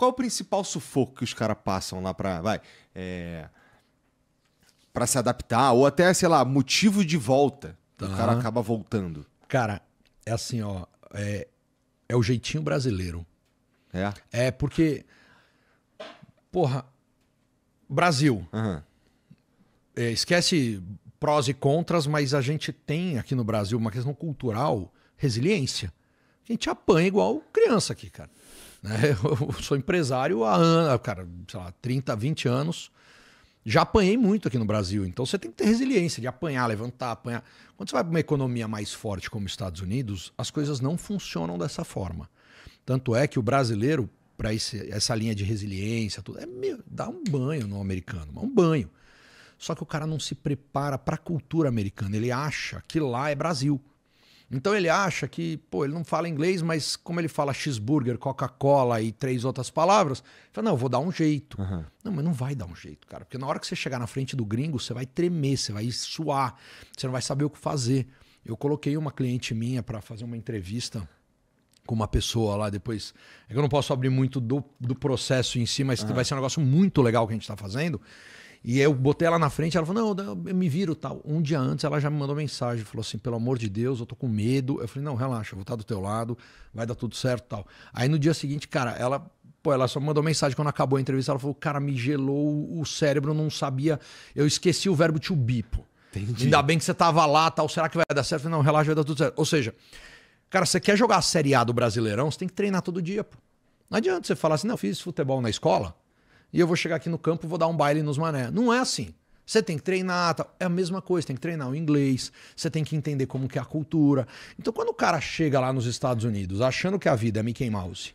qual é o principal sufoco que os caras passam lá pra se adaptar? Ou até, sei lá, motivo de volta. O cara acaba voltando. Cara, é assim, ó. É o jeitinho brasileiro. É? É porque... Porra, Brasil. Aham. Esquece prós e contras, mas a gente tem aqui no Brasil uma questão cultural, resiliência. A gente apanha igual criança aqui, cara. Né? Eu sou empresário há anos, cara, sei lá, 30, 20 anos. Já apanhei muito aqui no Brasil. Então você tem que ter resiliência de apanhar, levantar, apanhar. Quando você vai para uma economia mais forte como os Estados Unidos, as coisas não funcionam dessa forma. Tanto é que o brasileiro, para essa linha de resiliência, tudo, dá um banho no americano, um banho. Só que o cara não se prepara para a cultura americana. Ele acha que lá é Brasil. Então ele acha que, pô, ele não fala inglês, mas como ele fala cheeseburger, Coca-Cola e 3 outras palavras, ele fala, não, eu vou dar um jeito. Uhum. Não, mas não vai dar um jeito, cara. Porque na hora que você chegar na frente do gringo, você vai tremer, você vai suar, você não vai saber o que fazer. Eu coloquei uma cliente minha para fazer uma entrevista com uma pessoa lá depois. É que eu não posso abrir muito do processo em si, mas vai ser um negócio muito legal que a gente está fazendo. E eu botei ela na frente, ela falou, não, eu me viro tal. Um dia antes ela já me mandou mensagem, falou assim, pelo amor de Deus, eu tô com medo. Eu falei, não, relaxa, eu vou estar do teu lado, vai dar tudo certo tal. Aí no dia seguinte, cara, ela só me mandou mensagem quando acabou a entrevista, ela falou, cara, me gelou o cérebro, não sabia, eu esqueci o verbo to be, pô. Entendi. Ainda bem que você tava lá, tal, será que vai dar certo? Eu falei, não, relaxa, vai dar tudo certo. Ou seja, cara, você quer jogar a Série A do Brasileirão, você tem que treinar todo dia, pô. Não adianta você falar assim, não, eu fiz futebol na escola, e eu vou chegar aqui no campo e vou dar um baile nos mané. Não é assim. Você tem que treinar, tá? É a mesma coisa, tem que treinar o inglês, você tem que entender como que é a cultura. Então quando o cara chega lá nos Estados Unidos achando que a vida é Mickey Mouse,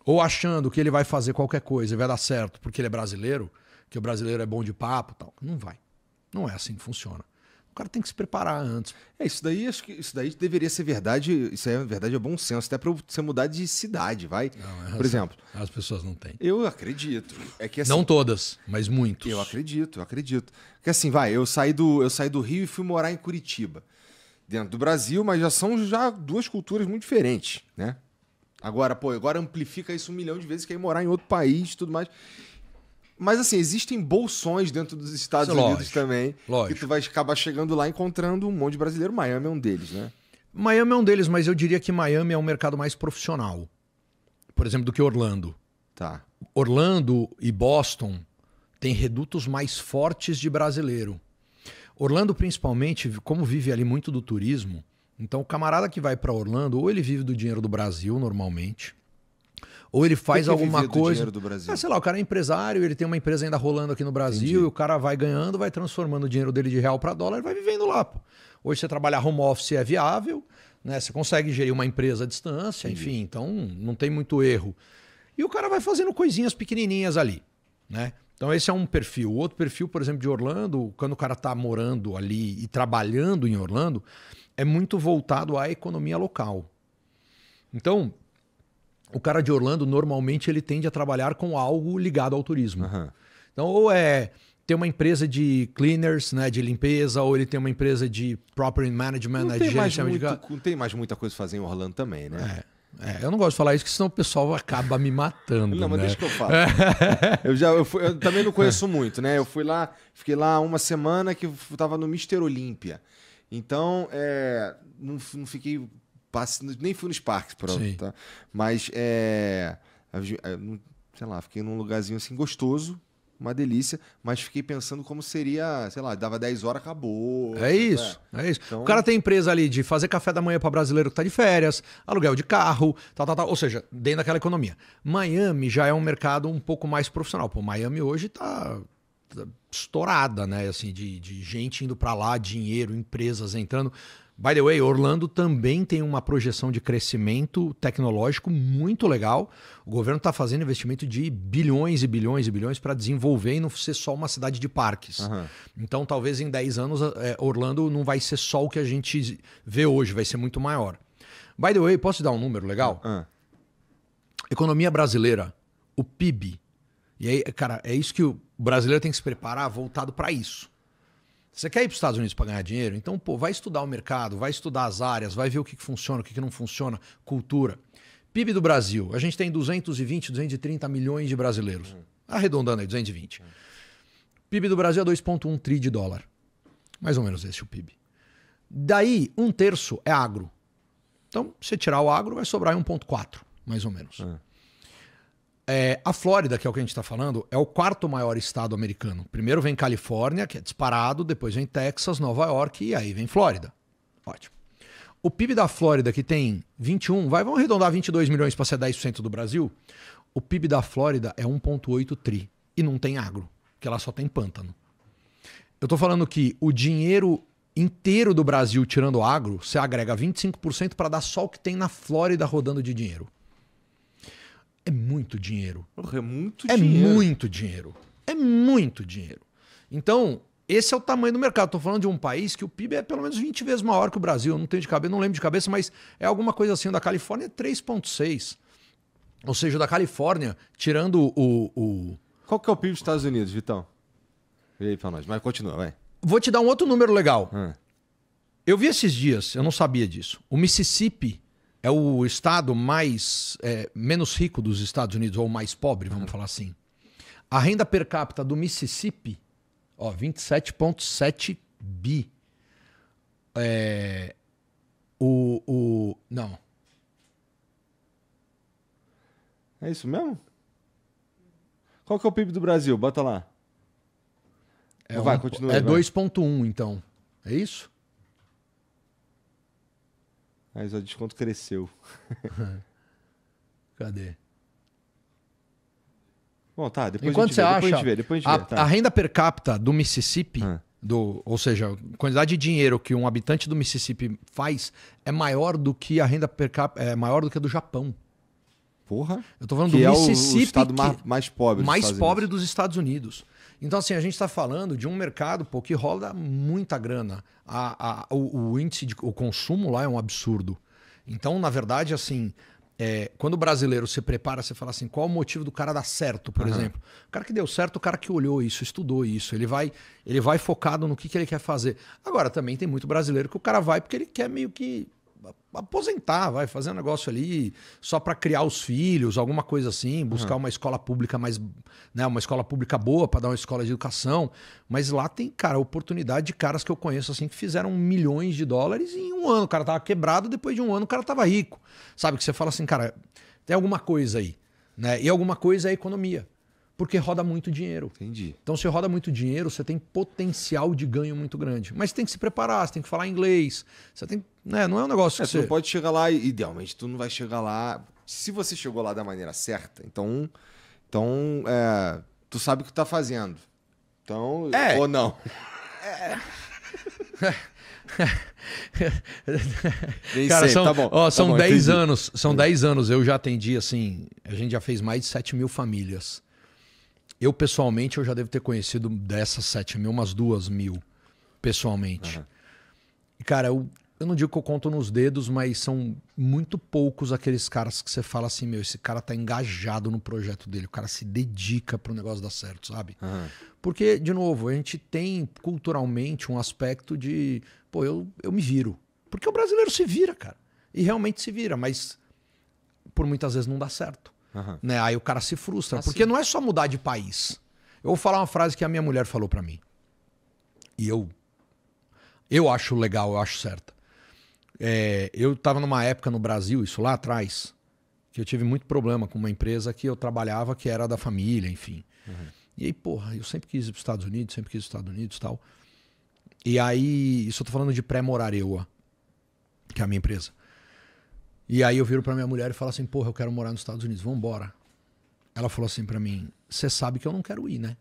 ou achando que ele vai fazer qualquer coisa e vai dar certo porque ele é brasileiro, que o brasileiro é bom de papo e tal, não vai. Não é assim que funciona. O cara tem que se preparar antes. Isso daí, acho que isso daí deveria ser verdade. Isso aí é verdade, é bom senso. Até pra você mudar de cidade, vai. Não, por exemplo. As pessoas não têm. Eu acredito. É que, assim, não todas, mas muitos. Eu acredito. Porque assim, eu saí do Rio e fui morar em Curitiba. Dentro do Brasil, mas são duas culturas muito diferentes, né? Agora amplifica isso 1 milhão de vezes, que é ir morar em outro país e tudo mais. Mas assim, existem bolsões dentro dos Estados Unidos também. Lógico. Que tu vai acabar chegando lá e encontrando um monte de brasileiro. Miami é um deles, né? Miami é um deles, mas eu diria que Miami é um mercado mais profissional. Por exemplo, do que Orlando. Tá. Orlando e Boston têm redutos mais fortes de brasileiro. Orlando, principalmente, como vive ali muito do turismo, então o camarada que vai para Orlando, ou ele vive do dinheiro do Brasil, normalmente, ou ele faz alguma coisa. Do Brasil? Sei lá, o cara é empresário, ele tem uma empresa ainda rolando aqui no Brasil. Entendi. E o cara vai ganhando, vai transformando o dinheiro dele de real para dólar e vai vivendo lá. Pô. Hoje você trabalhar home office é viável, né? Você consegue gerir uma empresa à distância, Entendi. enfim, então não tem muito erro. E o cara vai fazendo coisinhas pequenininhas ali, né? Então esse é um perfil. O outro perfil, por exemplo, de Orlando, quando o cara está morando ali e trabalhando em Orlando, é muito voltado à economia local. Então, o cara de Orlando, normalmente, ele tende a trabalhar com algo ligado ao turismo. Uhum. Então, ou tem uma empresa de cleaners, né, de limpeza, ou ele tem uma empresa de property management, né, de gerenciamento de... Não tem mais muita coisa pra fazer em Orlando também, né? Eu não gosto de falar isso, porque senão o pessoal acaba me matando. Não, mas né? deixa que eu falo. Eu também não conheço muito, né? Eu fui lá, fiquei lá uma semana que eu tava no Mr. Olímpia. Então, não fiquei... nem fui nos parques, tá? Mas, sei lá, fiquei num lugarzinho assim gostoso, uma delícia, mas fiquei pensando como seria, sei lá, dava 10 horas, acabou. É isso. Então... O cara tem empresa ali de fazer café da manhã para brasileiro que tá de férias, aluguel de carro, tal. Ou seja, dentro daquela economia. Miami já é um mercado um pouco mais profissional. Pô, Miami hoje tá estourada, né? Assim, de gente indo para lá, dinheiro, empresas entrando. By the way, Orlando também tem uma projeção de crescimento tecnológico muito legal. O governo está fazendo investimento de bilhões e bilhões e bilhões para desenvolver e não ser só uma cidade de parques. Uhum. Então, talvez em 10 anos, Orlando não vai ser só o que a gente vê hoje, vai ser muito maior. By the way, posso te dar um número legal? Economia brasileira, o PIB. E aí, cara, é isso que o brasileiro tem que se preparar voltado para isso. Você quer ir para os Estados Unidos para ganhar dinheiro? Então, vai estudar o mercado, vai estudar as áreas, vai ver o que funciona, o que não funciona, cultura. PIB do Brasil. A gente tem 220, 230 milhões de brasileiros. Arredondando aí, 220. PIB do Brasil é 2,1 tri de dólar. Mais ou menos esse é o PIB. Daí, 1/3 é agro. Então, se tirar o agro, vai sobrar 1,4, mais ou menos. A Flórida, que é o que a gente está falando, é o 4º maior estado americano. Primeiro vem Califórnia, que é disparado, depois vem Texas, Nova York e aí vem Flórida. Ótimo. O PIB da Flórida, que tem 21, vamos arredondar 22 milhões para ser 10% do Brasil. O PIB da Flórida é 1,8 tri e não tem agro, que ela só tem pântano. Eu estou falando que o dinheiro inteiro do Brasil, tirando o agro, você agrega 25% para dar só o que tem na Flórida rodando de dinheiro. É muito dinheiro. É muito É dinheiro. muito dinheiro. É muito dinheiro. Então, esse é o tamanho do mercado. Estou falando de um país que o PIB é pelo menos 20 vezes maior que o Brasil. Eu não tenho de cabeça, não lembro de cabeça, mas é alguma coisa assim. O da Califórnia é 3,6. Ou seja, o da Califórnia, tirando o... Qual que é o PIB dos Estados Unidos, Vitão? Vê aí pra nós. Mas continua, vai. Vou te dar um outro número legal. Eu vi esses dias, eu não sabia disso. O Mississippi é o estado menos rico dos Estados Unidos, ou mais pobre, vamos falar assim. A renda per capita do Mississippi, 27,7 bi. Não. É isso mesmo? Qual que é o PIB do Brasil? Bota lá. Vai, continua aí. É 2,1, então. É isso? Mas o desconto cresceu. Cadê? Bom, tá, depois Enquanto você acha, depois a gente vê. Tá. A renda per capita do Mississippi, ou seja, a quantidade de dinheiro que um habitante do Mississippi faz é maior do que a renda per capita, é maior do que a do Japão. Porra. Eu tô falando que do é Mississippi, o estado mais pobre. Mais pobre dos Estados Unidos. Então, assim, a gente está falando de um mercado que rola muita grana. O índice o consumo lá é um absurdo. Então, na verdade, assim, quando o brasileiro se prepara, você fala assim, qual o motivo do cara dar certo, por exemplo? O cara que deu certo, o cara que olhou isso, estudou isso, ele vai focado no que ele quer fazer. Agora, também tem muito brasileiro que o cara vai porque ele quer meio que aposentar, vai fazer um negócio ali só para criar os filhos, alguma coisa assim, buscar uma escola pública uma escola pública boa para dar uma escola de educação. Mas lá tem, cara, oportunidade de caras que eu conheço assim que fizeram milhões de dólares e em um ano. O cara tava quebrado, depois de um ano o cara tava rico. Sabe, que você fala assim, cara, tem alguma coisa aí, né? E alguma coisa é a economia. Porque roda muito dinheiro. Entendi. Então, se roda muito dinheiro, você tem potencial de ganho muito grande. Mas você tem que se preparar, você tem que falar inglês. Você tem, né? Não é um negócio que você não pode chegar lá, idealmente, tu não vai chegar lá. Se você chegou lá da maneira certa, então tu sabe o que tá fazendo. Então, ou não. Cara, sei, tá bom. São 10 anos. São 10 anos. Eu já atendi, assim, a gente já fez mais de 7 mil famílias. Eu, pessoalmente, eu já devo ter conhecido dessas 7 mil, umas 2 mil, pessoalmente. E, cara, eu não digo que eu conto nos dedos, mas são muito poucos aqueles caras que você fala assim, esse cara tá engajado no projeto dele, o cara se dedica pro negócio dar certo, sabe? Porque, de novo, a gente tem culturalmente um aspecto de, eu me viro. Porque o brasileiro se vira, cara. E realmente se vira, mas por muitas vezes não dá certo. Né? Aí o cara se frustra, porque não é só mudar de país. Eu vou falar uma frase que a minha mulher falou pra mim. E eu acho legal, eu acho certa. Eu tava numa época no Brasil, isso lá atrás, que eu tive muito problema com uma empresa que eu trabalhava, que era da família, enfim. E aí, eu sempre quis ir para os Estados Unidos, e tal. E aí, isso eu tô falando de pré-Morareua, que é a minha empresa. E aí eu viro pra minha mulher e falo assim, eu quero morar nos Estados Unidos, vamos embora. Ela falou assim pra mim, você sabe que eu não quero ir, né?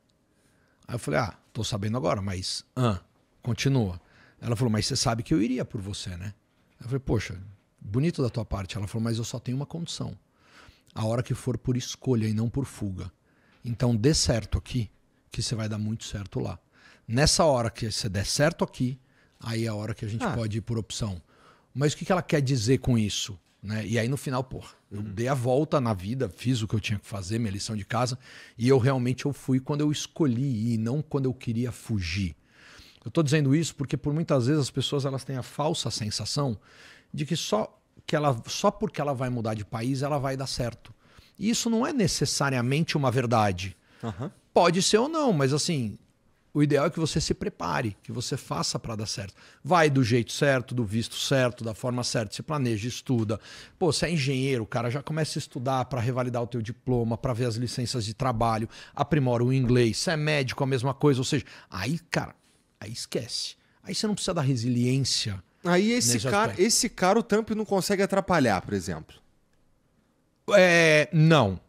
Aí eu falei, tô sabendo agora, mas... continua. Ela falou, mas você sabe que eu iria por você, né? Eu falei, poxa, bonito da tua parte. Ela falou, mas eu só tenho uma condição. A hora que for por escolha e não por fuga. Então dê certo aqui, que você vai dar muito certo lá. Nessa hora que você der certo aqui, aí é a hora que a gente pode ir por opção. Mas o que ela quer dizer com isso? Né? E aí no final, eu dei a volta na vida, fiz o que eu tinha que fazer, minha lição de casa, e eu fui quando eu escolhi ir, não quando eu queria fugir. Eu estou dizendo isso porque por muitas vezes as pessoas elas têm a falsa sensação de que só que só porque ela vai mudar de país, ela vai dar certo. E isso não é necessariamente uma verdade. Aham. Pode ser ou não, mas assim, o ideal é que você se prepare, que você faça para dar certo. Vai do jeito certo, do visto certo, da forma certa, se planeja, estuda. Pô, você é engenheiro, o cara já começa a estudar para revalidar o teu diploma, para ver as licenças de trabalho, aprimora o inglês. Se é médico, a mesma coisa. Ou seja, aí, cara, aí esquece. Aí você não precisa da resiliência. Aí nesse aspecto. esse cara o Trump não consegue atrapalhar, por exemplo. Não.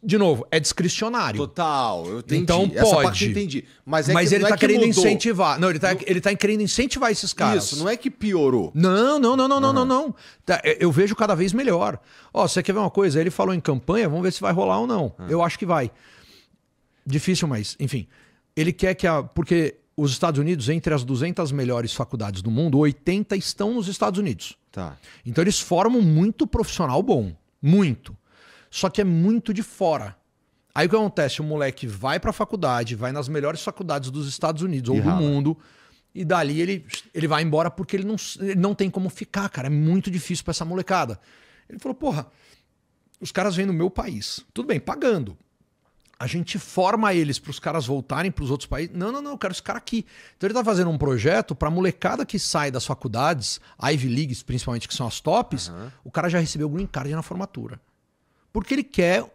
De novo, é discricionário. Total, eu entendi. Então Essa pode. parte eu entendi. Mas Mas que, ele não tá é que querendo mudou. incentivar. Não, ele tá querendo incentivar esses caras. Isso, não é que piorou. Não. Não. Eu vejo cada vez melhor. Ó, você quer ver uma coisa? Ele falou em campanha, vamos ver se vai rolar ou não. Eu acho que vai. Difícil, mas, enfim. Ele quer que porque os Estados Unidos, entre as 200 melhores faculdades do mundo, 80 estão nos Estados Unidos. Tá. Então eles formam muito profissional bom. Muito. Só que é muito de fora. Aí o que acontece? O moleque vai pra faculdade, vai nas melhores faculdades dos Estados Unidos ou do mundo, e dali ele vai embora porque ele não tem como ficar, cara. É muito difícil pra essa molecada. Ele falou, porra, os caras vêm no meu país. Tudo bem, pagando. A gente forma eles para os caras voltarem para os outros países. Não, eu quero esse cara aqui. Então ele tá fazendo um projeto para a molecada que sai das faculdades, Ivy Leagues principalmente, que são as tops, o cara já recebeu o green card na formatura. Porque ele quer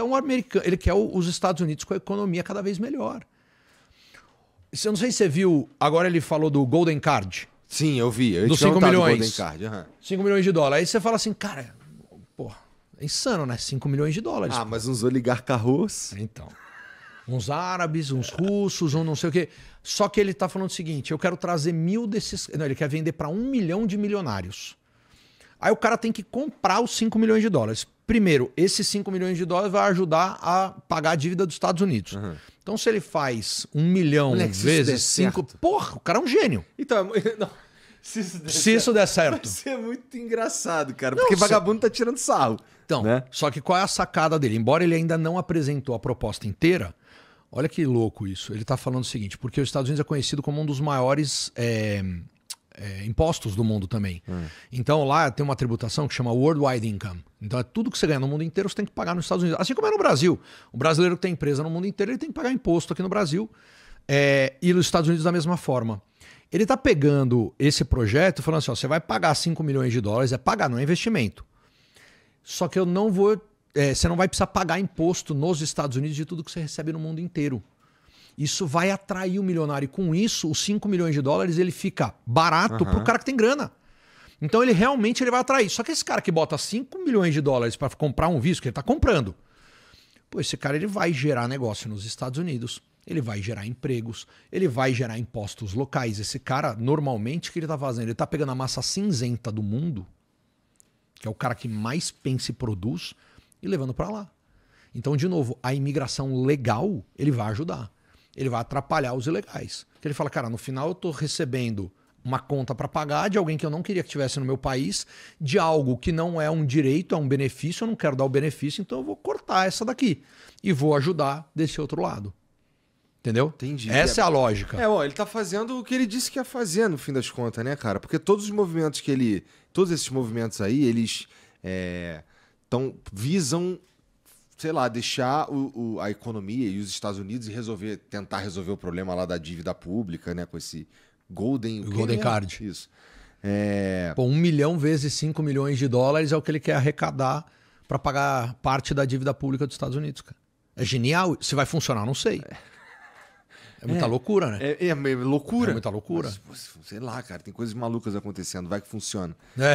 um americano, ele quer os Estados Unidos com a economia cada vez melhor. Eu não sei se você viu, agora ele falou do Golden Card. Sim, eu vi. Dos 5 milhões. Golden Card. 5 milhões de dólares. Aí você fala assim, cara, porra. É insano, né? 5 milhões de dólares. Ah, mas uns oligarcarros. Então. Uns árabes, uns russos, um não sei o quê. Só que ele tá falando o seguinte, eu quero trazer 1.000 desses... Não, ele quer vender para 1 milhão de milionários. Aí o cara tem que comprar os 5 milhões de dólares. Primeiro, esses 5 milhões de dólares vai ajudar a pagar a dívida dos Estados Unidos. Então se ele faz 1 milhão vezes 5... Porra, o cara é um gênio. Então... Não. Se isso der certo. Vai ser muito engraçado, cara. Porque vagabundo tá tirando sarro. Então, né? Só que qual é a sacada dele? Embora ele ainda não apresentou a proposta inteira, olha que louco isso. Ele está falando o seguinte, porque os Estados Unidos é conhecido como um dos maiores impostos do mundo também. Então lá tem uma tributação que chama Worldwide Income. Então é tudo que você ganha no mundo inteiro, você tem que pagar nos Estados Unidos. Assim como é no Brasil. O brasileiro que tem empresa no mundo inteiro, ele tem que pagar imposto aqui no Brasil. E nos Estados Unidos da mesma forma. Ele está pegando esse projeto e falando assim, ó, você vai pagar 5 milhões de dólares, é pagar, não é investimento. Só que eu não vou... você não vai precisar pagar imposto nos Estados Unidos de tudo que você recebe no mundo inteiro. Isso vai atrair o milionário. E com isso, os 5 milhões de dólares, ele fica barato para o cara que tem grana. Então ele realmente vai atrair. Só que esse cara que bota 5 milhões de dólares para comprar um visto, que ele está comprando, pô, esse cara ele vai gerar negócio nos Estados Unidos. Ele vai gerar empregos, ele vai gerar impostos locais. Esse cara, normalmente, o que ele está fazendo? Ele está pegando a massa cinzenta do mundo, que é o cara que mais pensa e produz, e levando para lá. Então, de novo, a imigração legal, ele vai ajudar. Ele vai atrapalhar os ilegais. Porque ele fala, cara, no final eu estou recebendo uma conta para pagar de alguém que eu não queria que estivesse no meu país, de algo que não é um direito, é um benefício, eu não quero dar o benefício, então eu vou cortar essa daqui e vou ajudar desse outro lado. Entendeu? Entendi. Essa é a lógica. Bom, ele tá fazendo o que ele disse que ia fazer, no fim das contas, né, cara? Porque todos os movimentos que ele... Todos esses movimentos aí, eles visam, sei lá, deixar a economia e os Estados Unidos e tentar resolver o problema lá da dívida pública, né? Com esse Golden Card. Isso. Pô, 1 milhão vezes 5 milhões de dólares é o que ele quer arrecadar para pagar parte da dívida pública dos Estados Unidos, cara. É genial. Se vai funcionar, não sei. É muita loucura, né? É loucura. É muita loucura. Mas, sei lá, cara, tem coisas malucas acontecendo, vai que funciona. Não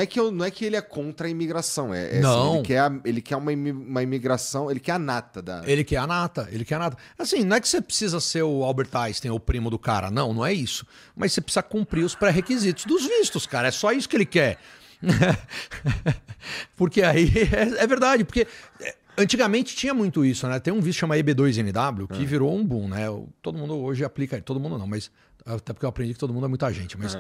é que ele é contra a imigração, não. Assim, ele quer uma imigração, ele quer a nata da... Ele quer a nata. Assim, não é que você precisa ser o Albert Einstein ou o primo do cara, não é isso. Mas você precisa cumprir os pré-requisitos dos vistos, cara, é só isso que ele quer. Porque aí, é verdade, porque... Antigamente tinha muito isso, né? Tem um visto chamado EB2NW que virou um boom, né? Todo mundo hoje aplica, todo mundo não, mas até porque eu aprendi que todo mundo é muita gente, mas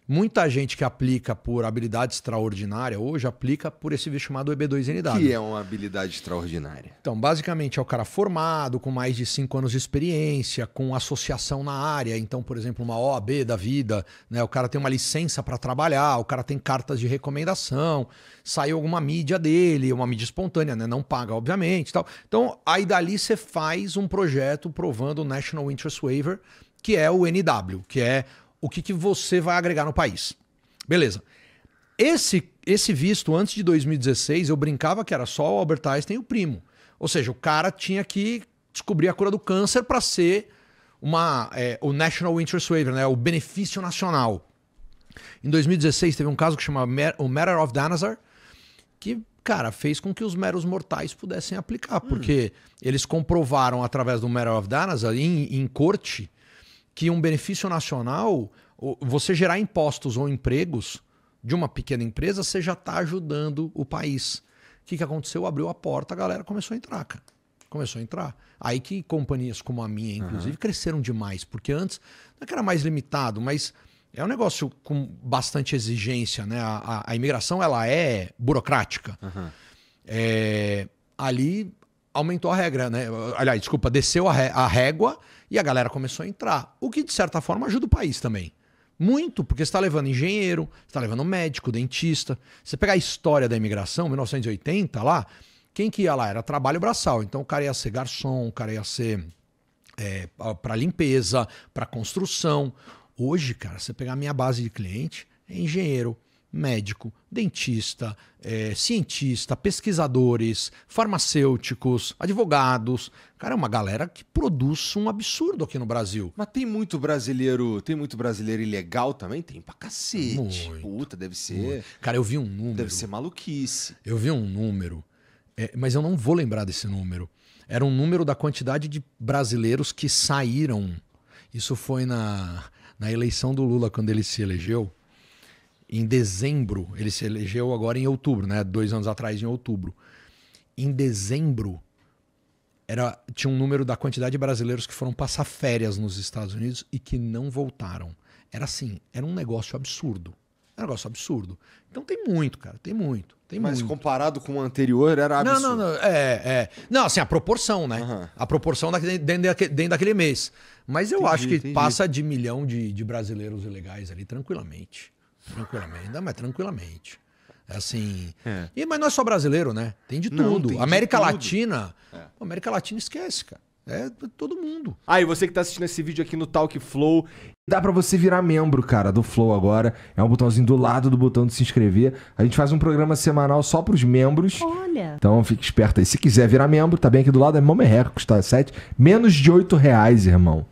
Muita gente que aplica por habilidade extraordinária hoje aplica por esse visto chamado EB2NW. Que é uma habilidade extraordinária? Então, basicamente, é o cara formado, com mais de 5 anos de experiência, com associação na área. Então, por exemplo, uma OAB da vida, né? O cara tem uma licença para trabalhar, o cara tem cartas de recomendação, saiu alguma mídia dele, uma mídia espontânea, né? Não paga, obviamente. Tal. Então, aí dali você faz um projeto provando o National Interest Waiver, que é o NW, que é o que você vai agregar no país. Beleza. Esse visto, antes de 2016, eu brincava que era só o Albert Einstein e o primo. Ou seja, o cara tinha que descobrir a cura do câncer para ser o National Interest Waiver, né? O benefício nacional. Em 2016, teve um caso que chama o Matter of Danazar, que, cara, fez com que os meros mortais pudessem aplicar, porque eles comprovaram através do Matter of Danazar, em corte, que um benefício nacional, você gerar impostos ou empregos de uma pequena empresa, você já está ajudando o país. O que aconteceu? Abriu a porta, a galera começou a entrar, cara. Começou a entrar. Aí que companhias como a minha, inclusive, cresceram demais, porque antes não é que era mais limitado, mas é um negócio com bastante exigência, né? A imigração, ela é burocrática. Ali aumentou a regra, né? Aliás, desculpa, desceu a régua e a galera começou a entrar. O que, de certa forma, ajuda o país também. Muito, porque você está levando engenheiro, você está levando médico, dentista. Você pegar a história da imigração, 1980, lá, quem que ia lá? Era trabalho braçal. Então o cara ia ser garçom, o cara ia ser para limpeza, para construção. Hoje, cara, você pegar a minha base de cliente, é engenheiro, médico, dentista, cientista, pesquisadores, farmacêuticos, advogados. Cara, é uma galera que produz um absurdo aqui no Brasil. Mas tem muito brasileiro ilegal também? Tem pra cacete. Muito, puta, deve ser. Muito. Cara, eu vi um número. Deve ser maluquice. Eu vi um número, mas eu não vou lembrar desse número. Era um número da quantidade de brasileiros que saíram. Isso foi na eleição do Lula, quando ele se elegeu. Em dezembro, ele se elegeu agora em outubro, né? 2 anos atrás, em outubro. Em dezembro, tinha um número da quantidade de brasileiros que foram passar férias nos Estados Unidos e que não voltaram. Era um negócio absurdo. Era um negócio absurdo. Então tem muito, cara, tem muito. Mas comparado com o anterior, era absurdo. Não. Não, assim, a proporção, né? A proporção dentro daquele mês. Mas eu acho que passa de 1 milhão de brasileiros ilegais ali, tranquilamente. Tranquilamente. É assim. Mas não é só brasileiro, né? Tem de tudo. Tem América de tudo. Latina. América Latina esquece, cara. É todo mundo. E você que tá assistindo esse vídeo aqui no Talk Flow, dá pra você virar membro, cara, do Flow agora. É um botãozinho do lado do botão de se inscrever. A gente faz um programa semanal só pros membros. Olha. Então fique esperto aí. Se quiser virar membro, tá bem aqui do lado. É mó merreca, custa menos de R$8, irmão.